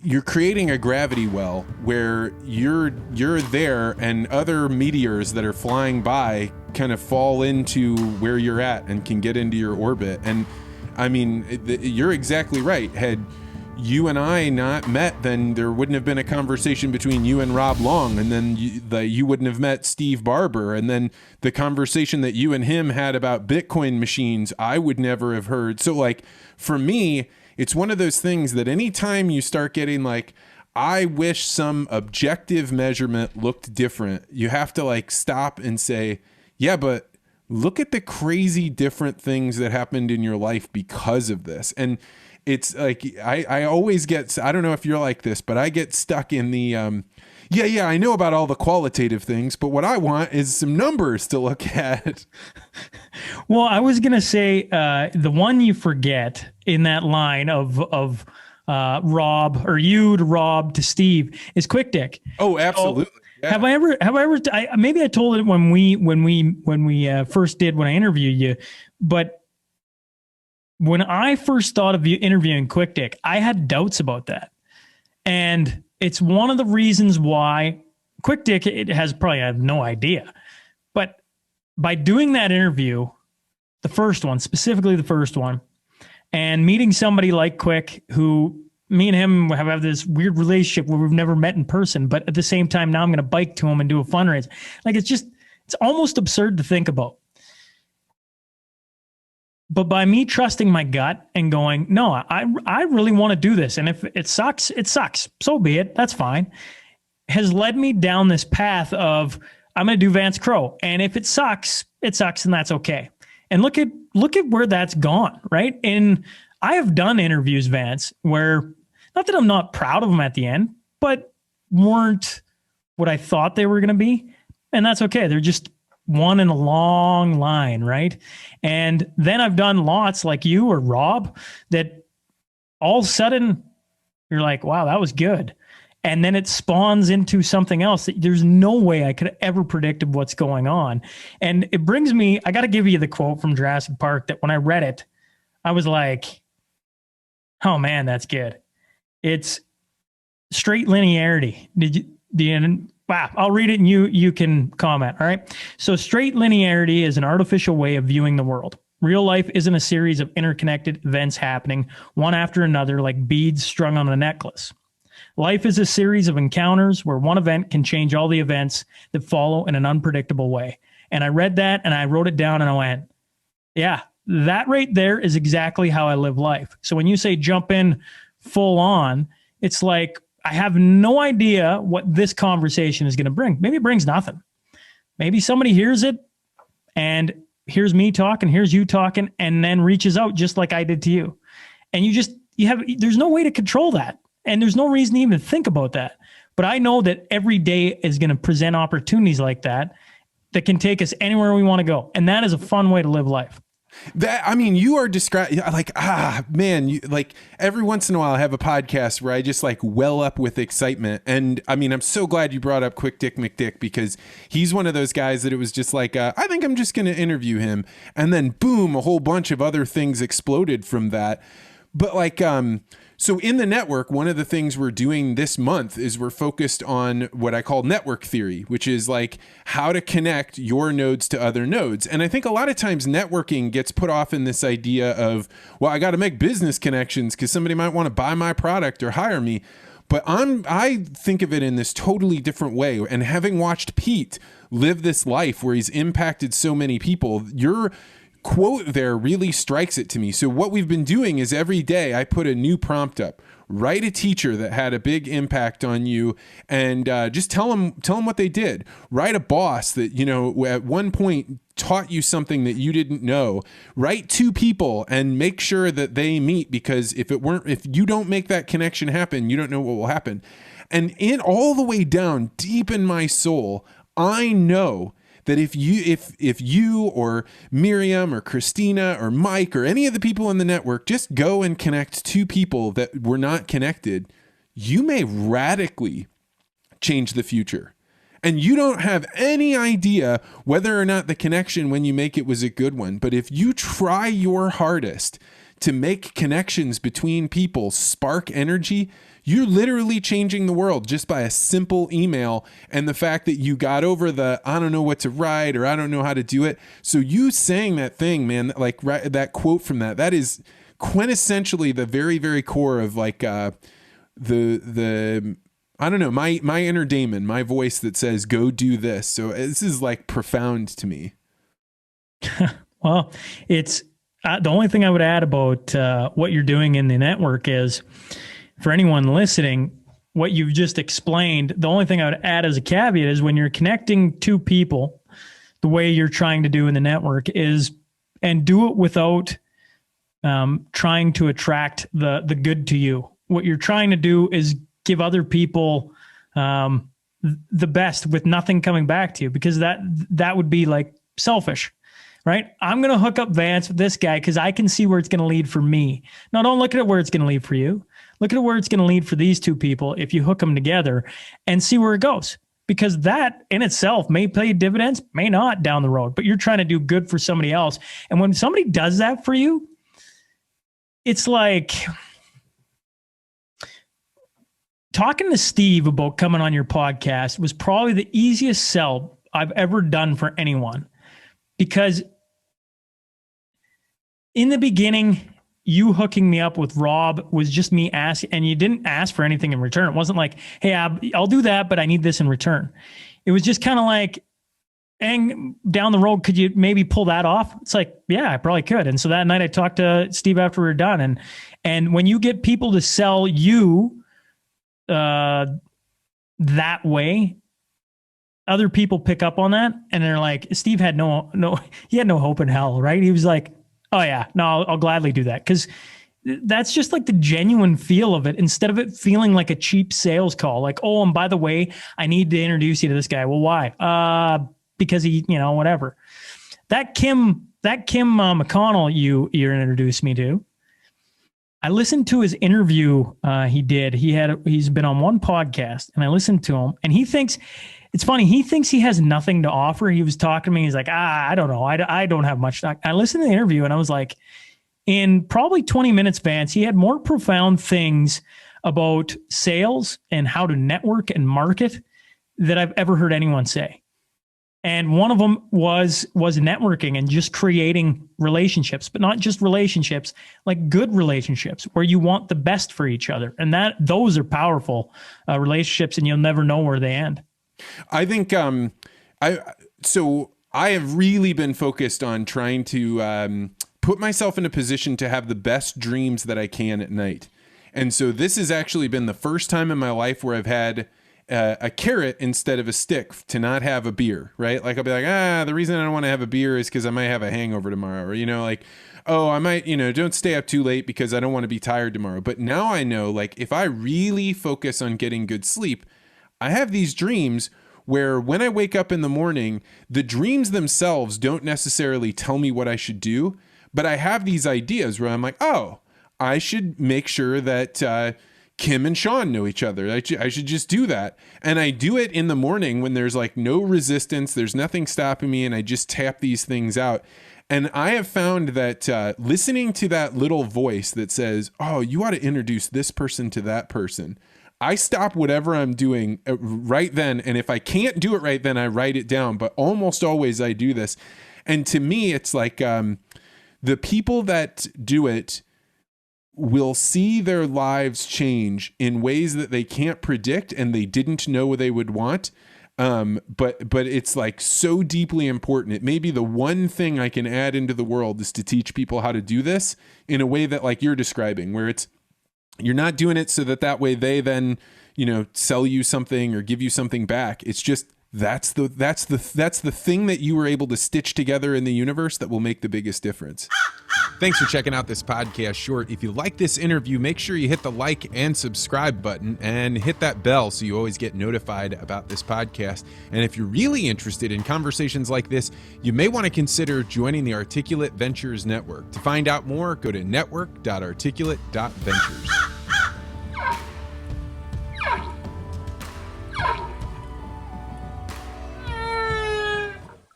you're creating a gravity well where you're there and other meteors that are flying by kind of fall into where you're at and can get into your orbit. And I mean, you're exactly right. Had you and I not met, then there wouldn't have been a conversation between you and Rob Long, and then you wouldn't have met Steve Barber, and then the conversation that you and him had about Bitcoin machines, I would never have heard. So like for me, it's one of those things that anytime you start getting like, I wish some objective measurement looked different, you have to like stop and say, yeah, but look at the crazy different things that happened in your life because of this. And it's like, I always get, I don't know if you're like this, but I get stuck in the, yeah, I know about all the qualitative things, but what I want is some numbers to look at. Well, I was going to say, the one you forget in that line of Rob, or you to Rob to Steve, is Quick Dick. Oh, absolutely. So, yeah. Have I ever, maybe I told it when we first did, when I interviewed you, but when I first thought of you interviewing Quick Dick, I had doubts about that. And it's one of the reasons why Quick Dick, I have no idea. But by doing that interview, specifically the first one, and meeting somebody like Quick, who me and him have this weird relationship where we've never met in person, but at the same time, now I'm going to bike to him and do a fundraiser. Like, it's almost absurd to think about. But by me trusting my gut and going, no, I really want to do this. And if it sucks, it sucks. So be it. That's fine. Has led me down this path of, I'm going to do Vance Crowe. And if it sucks, and that's okay. And look at where that's gone, right? And I have done interviews, Vance, where, not that I'm not proud of them at the end, but weren't what I thought they were going to be. And that's okay. They're just one in a long line, right? And then I've done lots like you or Rob that all of a sudden you're like, wow, that was good. And then it spawns into something else that there's no way I could have ever predicted what's going on. And it brings me, I got to give you the quote from Jurassic Park that when I read it, I was like, oh man, that's good. It's straight linearity. Wow, I'll read it and you can comment, all right? So straight linearity is an artificial way of viewing the world. Real life isn't a series of interconnected events happening one after another like beads strung on a necklace. Life is a series of encounters where one event can change all the events that follow in an unpredictable way. And I read that and I wrote it down and I went, yeah, that right there is exactly how I live life. So when you say jump in full on, it's like, I have no idea what this conversation is going to bring. Maybe it brings nothing. Maybe somebody hears it and hears me talking, hears you talking, and then reaches out just like I did to you. And there's no way to control that. And there's no reason to even think about that. But I know that every day is going to present opportunities like that can take us anywhere we want to go. And that is a fun way to live life. You are describing like, like every once in a while I have a podcast where I just like well up with excitement. And I mean, I'm so glad you brought up Quick Dick McDick, because he's one of those guys that it was just like, I think I'm just going to interview him. And then boom, a whole bunch of other things exploded from that. But like, so in the network, one of the things we're doing this month is we're focused on what I call network theory, which is like how to connect your nodes to other nodes. And I think a lot of times networking gets put off in this idea of, well, I got to make business connections because somebody might want to buy my product or hire me. But I think of it in this totally different way. And having watched Pete live this life where he's impacted so many people, your quote there really strikes it to me. So what we've been doing is every day I put a new prompt up. Write a teacher that had a big impact on you, and just tell them what they did. Write a boss that, at one point taught you something that you didn't know. Write 2 people and make sure that they meet, because if you don't make that connection happen, you don't know what will happen. And in all the way down deep in my soul, I know that if you or Miriam or Christina or Mike or any of the people in the network just go and connect 2 people that were not connected, you may radically change the future. And you don't have any idea whether or not the connection when you make it was a good one. But if you try your hardest to make connections between people, spark energy, you're literally changing the world just by a simple email. And the fact that you got over the, I don't know what to write, or I don't know how to do it. So you saying that thing, man, like that quote from that is quintessentially the very, very core of like, the I don't know, my inner Damon, my voice that says, go do this. So this is like profound to me. Well, it's the only thing I would add about what you're doing in the network is, for anyone listening, what you've just explained, the only thing I would add as a caveat is when you're connecting two people, the way you're trying to do in the network is, and do it without trying to attract the good to you. What you're trying to do is give other people the best with nothing coming back to you, because that would be like selfish, right? I'm going to hook up Vance with this guy because I can see where it's going to lead for me. No, don't look at where it's going to lead for you. Look at where it's going to lead for these two people if you hook them together, and see where it goes. Because that in itself may pay dividends, may not down the road, but you're trying to do good for somebody else. And when somebody does that for you, it's like talking to Steve about coming on your podcast was probably the easiest sell I've ever done for anyone, because in the beginning, you hooking me up with Rob was just me asking, and you didn't ask for anything in return. It wasn't like, hey, I'll do that, but I need this in return. It was just kind of like, and down the road, could you maybe pull that off? It's like, yeah, I probably could. And so that night I talked to Steve after we were done. And when you get people to sell you that way, other people pick up on that, and they're like, Steve had he had no hope in hell, right? He was like, oh yeah, no, I'll gladly do that. Cause that's just like the genuine feel of it, instead of it feeling like a cheap sales call. Like, oh, and by the way, I need to introduce you to this guy. Well, why? Because he, whatever. That Kim McConnell you introduced me to, I listened to his interview he did. He's been on one podcast, and I listened to him, and it's funny. He thinks he has nothing to offer. He was talking to me. He's like, I don't know. I don't have much. I listened to the interview, and I was like, in probably 20 minutes, Vance, he had more profound things about sales and how to network and market that I've ever heard anyone say. And one of them was networking and just creating relationships, but not just relationships, like good relationships where you want the best for each other. And those are powerful relationships, and you'll never know where they end. I think I have really been focused on trying to put myself in a position to have the best dreams that I can at night. And so this has actually been the first time in my life where I've had a carrot instead of a stick to not have a beer, right? Like I'll be like, the reason I don't want to have a beer is because I might have a hangover tomorrow, or, like, oh, I might, don't stay up too late because I don't want to be tired tomorrow. But now I know, like, if I really focus on getting good sleep, I have these dreams where when I wake up in the morning, the dreams themselves don't necessarily tell me what I should do, but I have these ideas where I'm like, oh, I should make sure that Kim and Shaun know each other. I should just do that. And I do it in the morning when there's like no resistance, there's nothing stopping me, and I just tap these things out. And I have found that listening to that little voice that says, oh, you ought to introduce this person to that person, I stop whatever I'm doing right then. And if I can't do it right then, I write it down. But almost always I do this. And to me, it's like the people that do it will see their lives change in ways that they can't predict and they didn't know they would want. But it's like so deeply important. It may be the one thing I can add into the world is to teach people how to do this in a way that, like you're describing, where you're not doing it so that way they then, sell you something or give you something back. It's just, that's the thing that you were able to stitch together in the universe that will make the biggest difference. Thanks for checking out this podcast short. If you like this interview, make sure you hit the like and subscribe button and hit that bell so you always get notified about this podcast. And if you're really interested in conversations like this, you may want to consider joining the Articulate Ventures Network. To find out more, go to network.articulate.ventures.